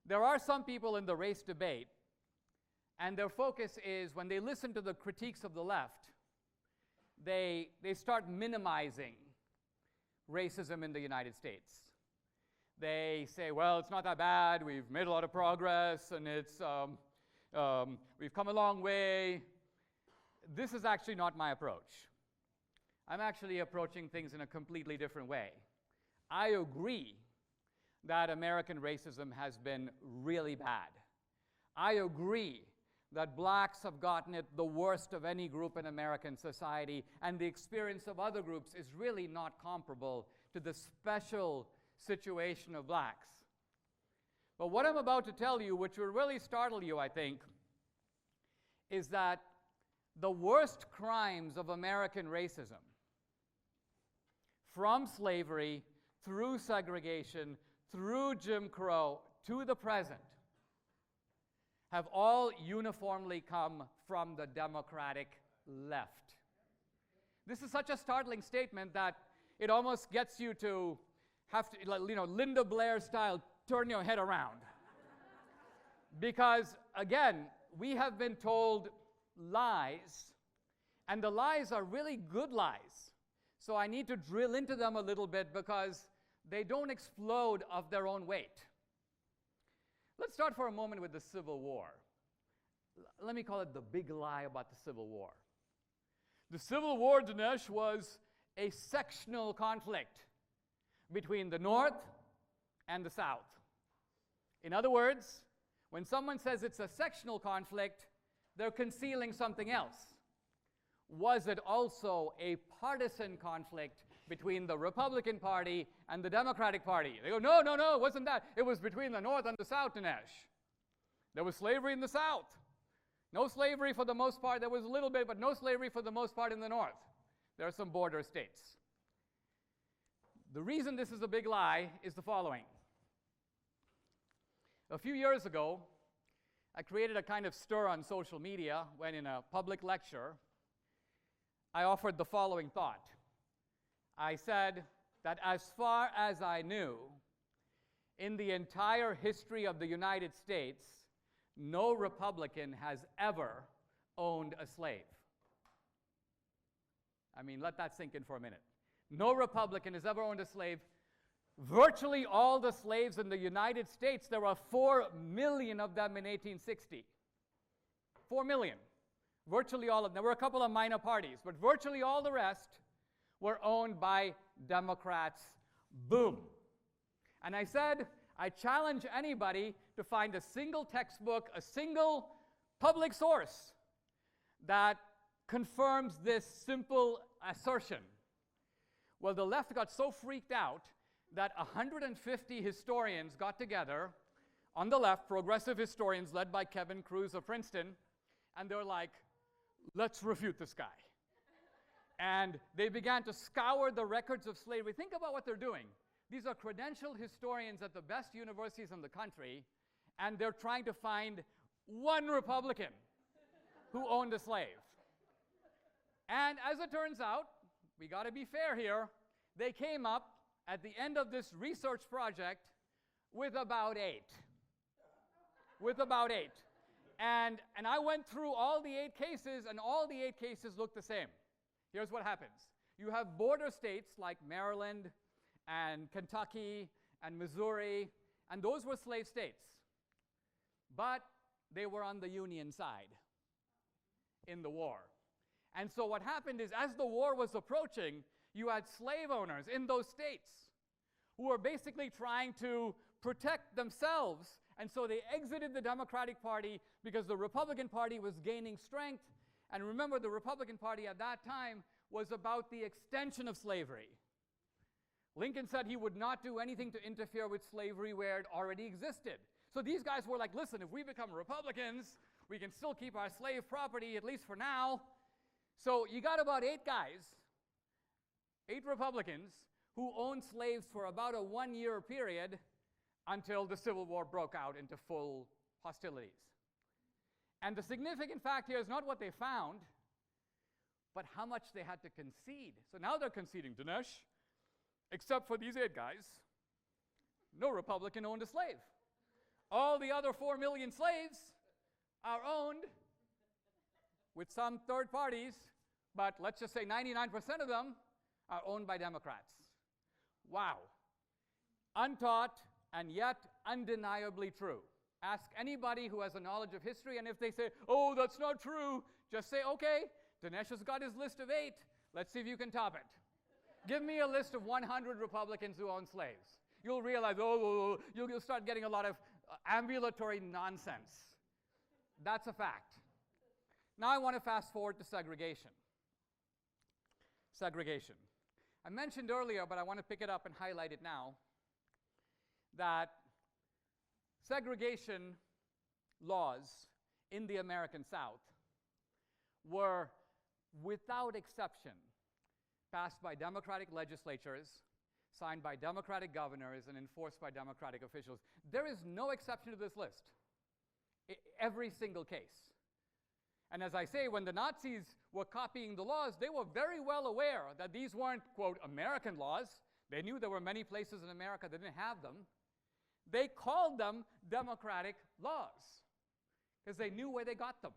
There are some people in the race debate, and their focus is when they listen to the critiques of the left, they start minimizing racism in the United States. They say, well, it's not that bad, we've made a lot of progress, and we've come a long way. This is actually not my approach. I'm actually approaching things in a completely different way. I agree that American racism has been really bad. I agree that blacks have gotten it the worst of any group in American society, and the experience of other groups is really not comparable to the special situation of blacks. But what I'm about to tell you, which will really startle you, I think, is that the worst crimes of American racism, from slavery, through segregation, through Jim Crow, to the present, have all uniformly come from the Democratic left. This is such a startling statement that it almost gets you to have to, Linda Blair style, turn your head around. Because, again, we have been told lies, and the lies are really good lies. So I need to drill into them a little bit because they don't explode of their own weight. Let's start for a moment with the Civil War. Let me call it the big lie about the Civil War. The Civil War, Dinesh, was a sectional conflict between the North and the South. In other words, when someone says it's a sectional conflict, they're concealing something else. Was it also a partisan conflict between the Republican Party and the Democratic Party? They go, no, it wasn't that. It was between the North and the South, Dinesh. There was slavery in the South. No slavery for the most part. There was a little bit, but no slavery for the most part in the North. There are some border states. The reason this is a big lie is the following. A few years ago, I created a kind of stir on social media when in a public lecture, I offered the following thought. I said that as far as I knew, in the entire history of the United States, no Republican has ever owned a slave. I mean, let that sink in for a minute. No Republican has ever owned a slave. Virtually all the slaves in the United States, there were 4 million of them in 1860. 4 million. Virtually all of them. There were a couple of minor parties, but virtually all the rest were owned by Democrats. Boom. And I said, I challenge anybody to find a single textbook, a single public source that confirms this simple assertion. Well, the left got so freaked out that 150 historians got together on the left, progressive historians led by Kevin Cruz of Princeton, and they're like, let's refute this guy. And they began to scour the records of slavery. Think about what they're doing. These are credentialed historians at the best universities in the country, and they're trying to find one Republican who owned a slave. And as it turns out, we got to be fair here, they came up at the end of this research project with about 8. With about 8. And I went through all the 8 cases, and all the 8 cases look the same. Here's what happens. You have border states like Maryland and Kentucky and Missouri, and those were slave states. But they were on the Union side in the war. And so what happened is, as the war was approaching, you had slave owners in those states who were basically trying to protect themselves. And so they exited the Democratic Party because the Republican Party was gaining strength. And remember, the Republican Party at that time was about the extension of slavery. Lincoln said he would not do anything to interfere with slavery where it already existed. So these guys were like, listen, if we become Republicans, we can still keep our slave property, at least for now. So you got about 8 guys, 8 Republicans, who owned slaves for about a 1-year period until the Civil War broke out into full hostilities. And the significant fact here is not what they found, but how much they had to concede. So now they're conceding, Dinesh, except for these 8 guys, no Republican owned a slave. All the other 4 million slaves are owned with some third parties, but let's just say 99% of them are owned by Democrats. Wow. Untaught and yet undeniably true. Ask anybody who has a knowledge of history, and if they say, oh, that's not true, just say, okay, Dinesh has got his list of 8. Let's see if you can top it. Give me a list of 100 Republicans who own slaves. You'll realize, you'll start getting a lot of ambulatory nonsense. That's a fact. Now I want to fast forward to segregation. Segregation. I mentioned earlier, but I want to pick it up and highlight it now, that segregation laws in the American South were, without exception, passed by Democratic legislatures, signed by Democratic governors, and enforced by Democratic officials. There is no exception to this list. Every single case. And as I say, when the Nazis were copying the laws, they were very well aware that these weren't, quote, American laws. They knew there were many places in America that didn't have them. They called them democratic laws because they knew where they got them.